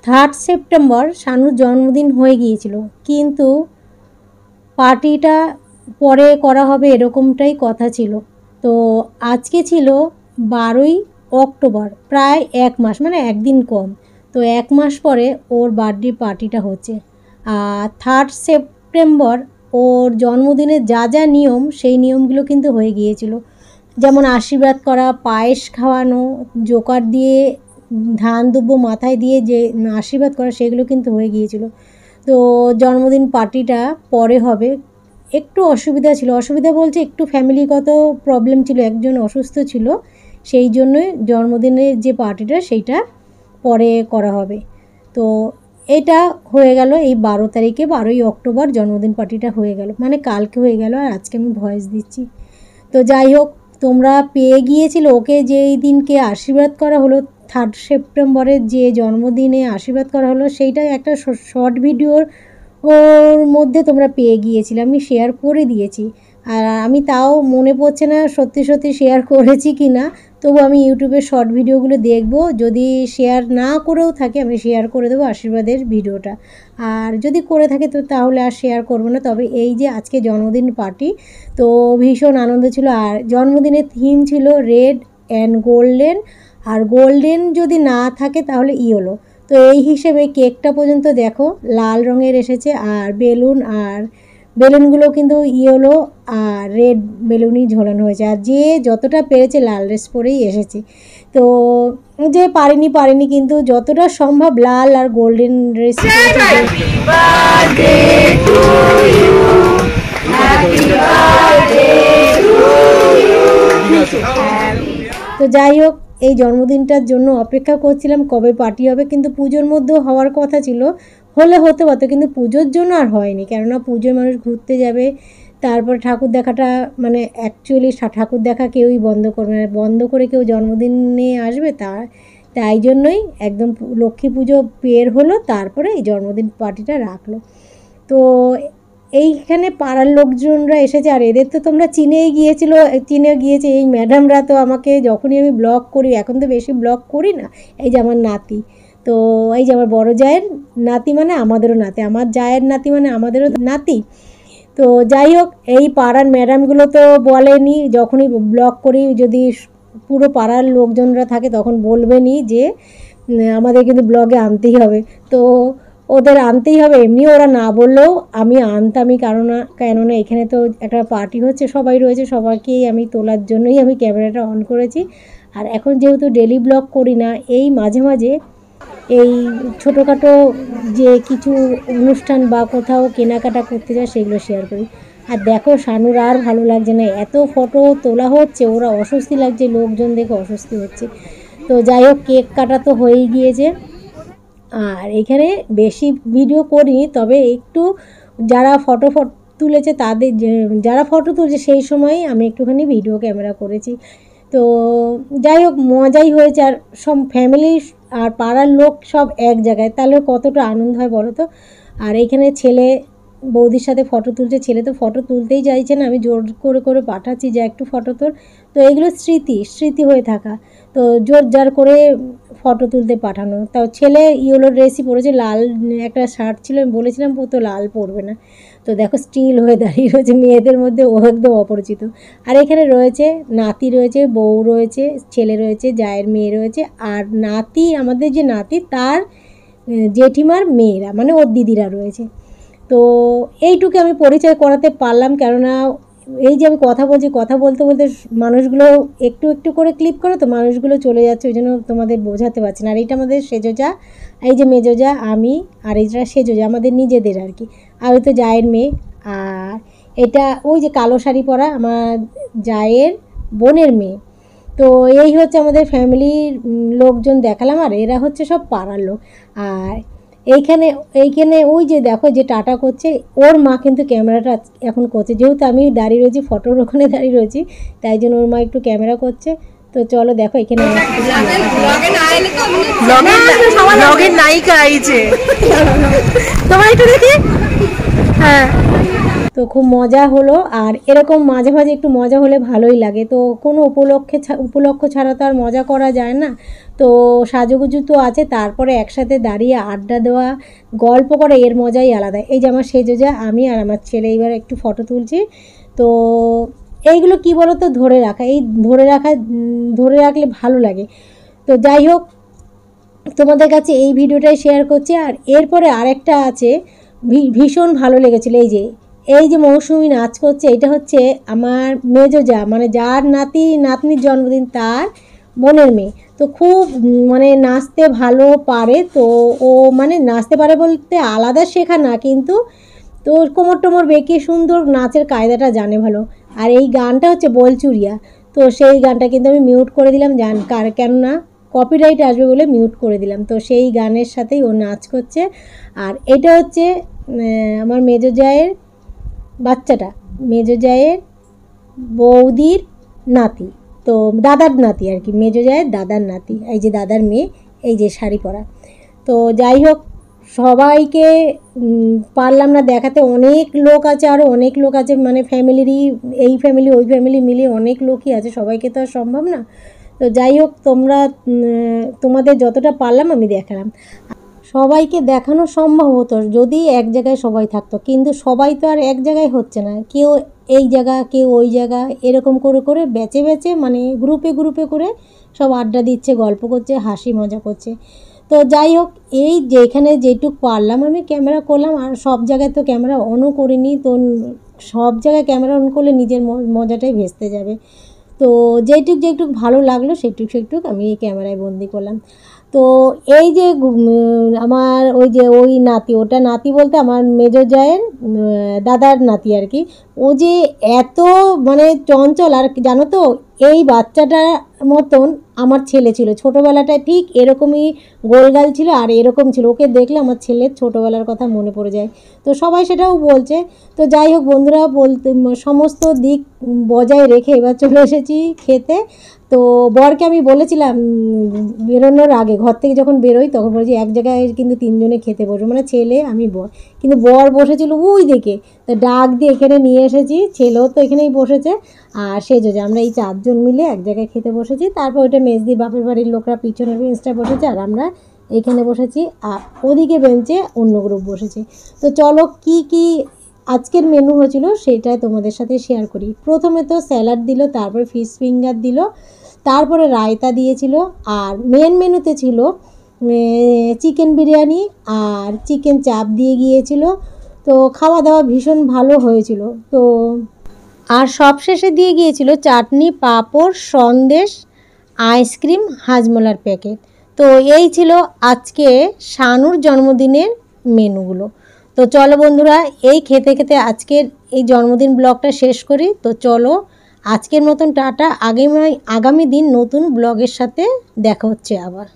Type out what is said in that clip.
3 September শানুর জন্মদিন হয়ে গিয়েছিল, কিন্তু পার্টিটা পরে করা হবে এরকমটাই কথা ছিল। তো আজকে ছিল 12ই অক্টোবর, প্রায় 1 মাস, মানে একদিন কম। তো 1 মাস পরে ওর বার্থডে পার্টিটা হচ্ছে। আর 3 সেপ্টেম্বর ওর জন্মদিনের যা যা নিয়ম, সেই নিয়মগুলো কিন্তু হয়ে গিয়েছিল। যেমন আশীর্বাদ করা, পায়েস খাওয়ানো, জোকার দিয়ে ধান দুব্বো মাথায় দিয়ে যে আশীর্বাদ করা, সেগুলো কিন্তু হয়ে গিয়েছিল। তো জন্মদিন পার্টিটা পরে হবে। একটু অসুবিধা ছিল, অসুবিধা বলতে একটু ফ্যামিলিগত প্রবলেম ছিল, একজন অসুস্থ ছিল, সেই জন্যই জন্মদিনের যে পার্টিটা সেইটা পরে করা হবে। তো এটা হয়ে গেল এই 12 তারিখে, 12ই অক্টোবর জন্মদিন পার্টিটা হয়ে গেল, মানে কালকে হয়ে গেল, আর আজকে আমি ভয়েস দিচ্ছি। তো যাই হোক, তোমরা পেয়ে গিয়েছিল ওকে, যেই দিনকে আশীর্বাদ করা হলো 3 সেপ্টেম্বরের যে জন্মদিনে আশীর্বাদ করা হলো, সেইটাই একটা শর্ট ভিডিওর ওর মধ্যে তোমরা পেয়ে গিয়েছিলে, আমি শেয়ার করে দিয়েছি। আর আমি তাও মনে পড়ছে না সত্যি সত্যি শেয়ার করেছি কি না, তবু আমি ইউটিউবের শর্ট ভিডিওগুলো দেখব, যদি শেয়ার না করেও থাকে আমি শেয়ার করে দেবো আশীর্বাদের ভিডিওটা। আর যদি করে থাকে তো তাহলে আর শেয়ার করবো না। তবে এই যে আজকে জন্মদিন পার্টি, তো ভীষণ আনন্দ ছিল। আর জন্মদিনের থিম ছিল রেড অ্যান্ড গোল্ডেন, আর গোল্ডেন যদি না থাকে তাহলে ইয়েলো। তো এই হিসেবে কেকটা পর্যন্ত দেখো লাল রঙের এসেছে, আর বেলুনগুলো কিন্তু ইয়েলো আর রেড বেলুনই ঝোলানো হয়েছে। আর যে যতটা পেরেছে লাল ড্রেস পরেই এসেছে। তো যে পারেনি কিন্তু যতটা সম্ভব লাল আর গোল্ডেন ড্রেস তো যাই হোক, এই জন্মদিনটার জন্য অপেক্ষা করছিলাম কবে পার্টি হবে, কিন্তু পুজোর মধ্যেও হওয়ার কথা ছিল, হলে হতে পারতো, কিন্তু পুজোর জন্য আর হয়নি। কেননা পুজোয় মানুষ ঘুরতে যাবে, তারপর ঠাকুর দেখাটা, মানে অ্যাকচুয়ালি ঠাকুর দেখা কেউই বন্ধ করবে না, বন্ধ করে কেউ জন্মদিনে আসবে তাই জন্যই একদম লক্ষ্মী পুজো পের হলো, তারপরে এই জন্মদিন পার্টিটা রাখলো। তো এইখানে পাড়ার লোকজনরা এসেছে, আর এদের তো তোমরা চিনে গিয়েছে এই ম্যাডামরা। তো আমাকে যখনই আমি ব্লগ করি, এখন তো বেশি ব্লগ করি না, এই যে আমার নাতি, তো এই যে আমার বড় জায়ের নাতি, মানে আমাদেরও নাতি, আমার জায়ের নাতি মানে আমাদেরও নাতি। তো যাই হোক, এই পাড়ার ম্যাডামগুলো তো বলেনি, যখনই ব্লগ করি যদি পুরো পাড়ার লোকজনরা থাকে তখন বলবেনই যে আমাদের কিন্তু ব্লগে আনতেই হবে। তো ওদের আনতেই হবে, এমনি ওরা না বললেও আমি আনতামই, কেননা এখানে তো একটা পার্টি হচ্ছে, সবাই রয়েছে, সবাইকেই আমি তোলার জন্যই আমি ক্যামেরাটা অন করেছি। আর এখন যেহেতু ডেলি ব্লগ করি না, এই মাঝে মাঝে এই ছোটোখাটো যে কিছু অনুষ্ঠান বা কোথাও কেনাকাটা করতে যায় সেগুলো শেয়ার করি। আর দেখো শানুর আর ভালো লাগছে না, এত ফটো তোলা হচ্ছে, ওরা অস্বস্তি লাগছে, লোকজন দেখে অস্বস্তি হচ্ছে। তো যাই হোক, কেক কাটা তো হয়েই গিয়েছে। আর এখানে বেশি ভিডিও করিনি, তবে একটু যারা ফটো তুলেছে তাদের, যারা ফটো তুলছে সেই সময়ই আমি একটুখানি ভিডিও ক্যামেরা করেছি। তো যাই হোক, মজাই হয়েছে। আর সব ফ্যামিলি আর পাড়ার লোক সব এক জায়গায়, তাহলে কতটা আনন্দ হয় বলো তো। আর এইখানে ছেলে বৌদির সাথে ফটো তুলছে, ছেলে তো ফটো তুলতেই চাইছে না, আমি জোর করে করে পাঠাচ্ছি যে একটু ফটো তোল। তো এইগুলো স্মৃতি হয়ে থাকা, তো জোর জার করে ফটো তুলতে পাঠানো। তাও ছেলে ইয়েলো ড্রেসই পরেছে, লাল একটা শার্ট ছিল, আমি বলেছিলাম ও তো লাল পরবে না। তো দেখো স্টিল হয়ে দাঁড়িয়ে রয়েছে, মেয়েদের মধ্যে ও একদম অপরিচিত। আর এখানে রয়েছে নাতি, রয়েছে বউ, রয়েছে ছেলে, রয়েছে জায়ের মেয়ে রয়েছে, আর নাতি, আমাদের যে নাতি তার জেঠিমার মেয়েরা, মানে ওর দিদিরা রয়েছে। তো এইটুকু আমি পরিচয় করাতে পারলাম, কেননা এই যে আমি কথা বলছি, কথা বলতে বলতে মানুষগুলো একটু একটু করে ক্লিপ করে, তো মানুষগুলো চলে যাচ্ছে, ওই জন্য তোমাদের বোঝাতে পারছি না। আর এইটা আমাদের সেজোজা, এই যে মেজোজা আমি, আর এইটা সেজোজা আমাদের নিজেদের আর কি। আর ওই তো জায়ের মেয়ে। আর এটা ওই যে কালো শাড়ি পরা আমার জায়ের বোনের মেয়ে। তো এই হচ্ছে আমাদের ফ্যামিলির লোকজন দেখালাম, আর এরা হচ্ছে সব পাড়ার লোক। আর এইখানে ওই যে দেখো যে টাটা করছে, ওর মা কিন্তু ক্যামেরাটা এখন করছে, যেহেতু আমি দাঁড়িয়ে রয়েছি ফটোর ওখানে দাঁড়িয়ে রয়েছি, তাই জন্য ওর মা একটু ক্যামেরা করছে। তো চলো দেখো এখানে নায়িকা আইছে, তোমার একটু দেখি। হ্যাঁ, তো খুব মজা হলো। আর এরকম মাঝে মাঝে একটু মজা হলে ভালোই লাগে। তো কোনো উপলক্ষ ছাড়া তো আর মজা করা যায় না। তো সাজুগুজু তো আছে, তারপরে একসাথে দাঁড়িয়ে আড্ডা দেওয়া, গল্প করা, এর মজাই আলাদা। এই যে আমার সেজোজা আমি আর আমার ছেলে এইবার একটু ফটো তুলছি। তো এইগুলো কি বলো তো, ধরে রাখা, এই ধরে রাখলে ভালো লাগে। তো যাই হোক, তোমাদের কাছে এই ভিডিওটাই শেয়ার করছি। আর এরপরে আরেকটা আছে, ভীষণ ভালো লেগেছিলো। এই যে মৌসুমি নাচ করছে, এটা হচ্ছে আমার মেজো মানে যার নাতনির জন্মদিন, তার বোনের মেয়ে। তো খুব মানে নাচতে ভালো পারে। তো ও মানে নাচতে পারে বলতে আলাদা শেখা না, কিন্তু তো কোমর টোমর বেঁকে সুন্দর নাচের কায়দাটা জানে ভালো। আর এই গানটা হচ্ছে বলচুরিয়া। তো সেই গানটা কিন্তু আমি মিউট করে দিলাম, কেননা কপিরাইট আসবে বলে মিউট করে দিলাম। তো সেই গানের সাথেই ও নাচ করছে। আর এটা হচ্ছে আমার মেজো জায়ের বাচ্চাটা, মেজো জায়ের বৌদির নাতি, তো দাদার নাতি আর কি, মেজো জায়ের দাদার নাতি। এই যে দাদার মেয়ে, এই যে শাড়ি পরা। তো যাই হোক, সবাইকে পারলাম না দেখাতে, অনেক লোক আছে, আরও অনেক লোক আছে, মানে ফ্যামিলিরই, এই ফ্যামিলি ওই ফ্যামিলি মিলিয়ে অনেক লোকই আছে, সবাইকে তো আর সম্ভব না। তো যাই হোক, তোমাদের যতটা পারলাম আমি দেখালাম। সবাইকে দেখানো সম্ভব হতো যদি এক জায়গায় সবাই থাকতো, কিন্তু সবাই তো আর এক জায়গায় হচ্ছে না, কেউ এই জায়গা কেউ ওই জায়গা, এরকম করে বেচে মানে গ্রুপে করে সব আড্ডা দিচ্ছে, গল্প করছে, হাসি মজা করছে। তো যাই হোক, এই যেখানে যেটুক পারলাম আমি ক্যামেরা করলাম। আর সব জায়গায় তো ক্যামেরা অনও করিনি, তো সব জায়গায় ক্যামেরা অন করলে নিজের মজাটাই ভেস্তে যাবে। তো যেটুক ভালো লাগলো সেটুক আমি এই ক্যামেরায় বন্দি করলাম। তো এই যে আমার ওই নাতি, ওটা নাতি বলতে আমার মেজো জায়ের দাদার নাতি আর কি। ও যে এত মানে চঞ্চল, আর জানো তো এই বাচ্চাটার মতন আমার ছেলে ছিল ছোটোবেলাটায়, ঠিক এরকমই গোলগাল ছিল আর এরকম ছিল। ওকে দেখলে আমার ছেলের ছোটোবেলার কথা মনে পড়ে যায়। তো সবাই সেটাও বলছে। তো যাই হোক বন্ধুরা, সমস্ত দিক বজায় রেখে এবার চলে এসেছি খেতে। তো বরকে আমি বলেছিলাম বেরোনোর আগে, ঘর থেকে যখন বেরোই তখন বলেছি এক জায়গায় কিন্তু তিনজনে খেতে বসবো, মানে ছেলে আমি বর। কিন্তু বর বসেছিল ওই দিকে, তো ডাক দিয়ে এখানে নিয়ে এসেছি, ছেলেও তো এখানেই বসেছে। আর সেজে আমরা এই চারজন মিলে এক জায়গায় খেতে বসেছি। তারপর ওইটা মেজদি বাপের বাড়ির লোকরা পিছনের বেঞ্চটা বসেছে, আর আমরা এইখানে বসেছি, আর ওদিকে বেঞ্চে অন্য গ্রুপ বসেছে। তো চলো কি আজকের মেনু হয়েছিল সেটা তোমাদের সাথে শেয়ার করি। প্রথমে তো স্যালাড দিল, তারপরে ফিশ ফিঙ্গার দিল, তারপরে রায়তা দিয়েছিল, আর মেন মেনুতে ছিল চিকেন বিরিয়ানি আর চিকেন চাপ দিয়ে গিয়েছিল। তো খাওয়া দাওয়া ভীষণ ভালো হয়েছিল। তো আর সবশেষে দিয়ে গিয়েছিল চাটনি, পাঁপড়, সন্দেশ, আইসক্রিম, হাজমোলার প্যাকেট। তো এই ছিল আজকে শানুর জন্মদিনের মেনুগুলো। তো চলো বন্ধুরা, এই খেতে খেতে আজকের এই জন্মদিন ব্লগটা শেষ করি। তো চলো আজকের মতন টাটা, আগামী দিন নতুন ব্লগের সাথে দেখা হচ্ছে আবার।